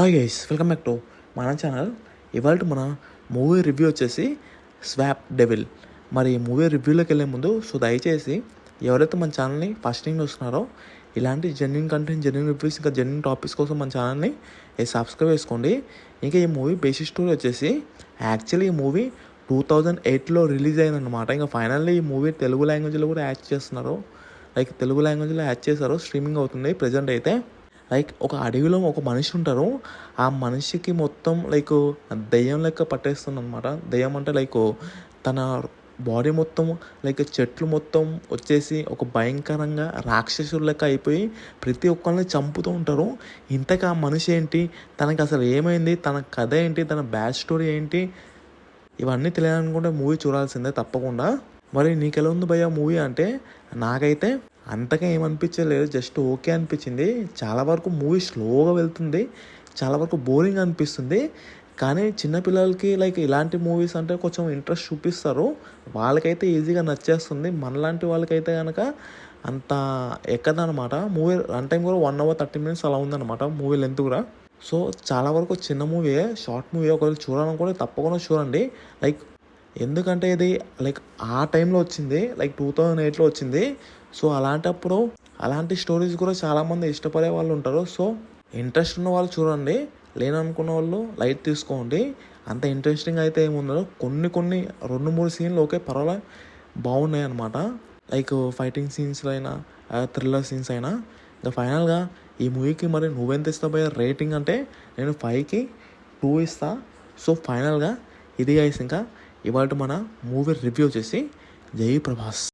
Hi guys, welcome back to మన channel. ఇవాళ మన మూవీ రివ్యూ వచ్చేసి స్వాప్ డెవిల్. మరి ఈ మూవీ రివ్యూలోకి వెళ్ళే ముందు దయచేసి ఎవరైతే మన ఛానల్ని ఫస్ట్ టైం చూస్తున్నారో ఇలాంటి జెన్యున్ కంటెంట్, జెన్యున్ రివ్యూస్, ఇంకా జెన్యున్ టాపిక్స్ కోసం మన ఛానల్ని సబ్స్క్రైబ్ చేసుకోండి. ఇంకా ఈ మూవీ బేసిక్ స్టోరీ వచ్చేసి యాక్చువల్లీ ఈ మూవీ 2008లో రిలీజ్ అయిందన్నమాట. ఇంకా ఫైనల్లీ ఈ మూవీ తెలుగు లాంగ్వేజ్లో కూడా యాడ్ చేస్తున్నారు. తెలుగు లాంగ్వేజ్లో యాడ్ చేశారు, స్ట్రీమింగ్ అవుతుంది ప్రజెంట్ అయితే. ఒక అడవిలో ఒక మనిషి ఉంటారు. ఆ మనిషికి మొత్తం దెయ్యం లెక్క పట్టేస్తుంది అనమాట. దెయ్యం అంటే తన బాడీ మొత్తం చెట్లు మొత్తం వచ్చేసి ఒక భయంకరంగా రాక్షసుల లెక్క అయిపోయి ప్రతి ఒక్కరిని చంపుతూ ఉంటారు. ఇంతకు ఆ మనిషి ఏంటి, తనకి అసలు ఏమైంది, తన కథ ఏంటి, తన బ్యాక్ స్టోరీ ఏంటి, ఇవన్నీ తెలియాలనుకుంటే మూవీ చూడాల్సిందే తప్పకుండా. మరి నీకు ఎలా ఉంది భయ్యా మూవీ అంటే? నాకైతే అంతగా ఏమనిపించలేదు, జస్ట్ ఓకే అనిపించింది. చాలా వరకు మూవీ స్లోగా వెళ్తుంది, చాలా వరకు బోరింగ్ అనిపిస్తుంది. కానీ చిన్నపిల్లలకి ఇలాంటి మూవీస్ అంటే కొంచెం ఇంట్రెస్ట్ చూపిస్తారు, వాళ్ళకైతే ఈజీగా నచ్చేస్తుంది. మనలాంటి వాళ్ళకైతే కనుక అంత ఎక్కదనమాట. మూవీ రన్ టైం కూడా 1 hour 30 minutes అలా ఉందన్నమాట మూవీ లెంత్ కూడా. సో చాలా వరకు చిన్న మూవీయే, షార్ట్ మూవీ. ఒకవేళ చూడాలనుకుంటే తప్పకుండా చూడండి. ఎందుకంటే ఇది ఆ టైంలో వచ్చింది, 2008లో వచ్చింది. సో అలాంటప్పుడు అలాంటి స్టోరీస్ కూడా చాలామంది ఇష్టపడే వాళ్ళు ఉంటారు. సో ఇంట్రెస్ట్ ఉన్న వాళ్ళు చూడండి, లేననుకున్న వాళ్ళు లైట్ తీసుకోండి. అంత ఇంట్రెస్టింగ్ అయితే ఏముండదు. కొన్ని 2-3 సీన్లు ఓకే పర్వాలేదు, బాగున్నాయి అనమాట. ఫైటింగ్ సీన్స్ అయినా, థ్రిల్లర్ సీన్స్ అయినా. ఇంకా ఫైనల్గా ఈ మూవీకి మరి నువ్వెంత ఇస్తావు రేటింగ్ అంటే నేను 5కి 2 ఇస్తా. సో ఫైనల్గా ఇది గైస్, ఇంకా ఇవాళ మన మూవీ రివ్యూ వచ్చేసి జై ప్రభాస్.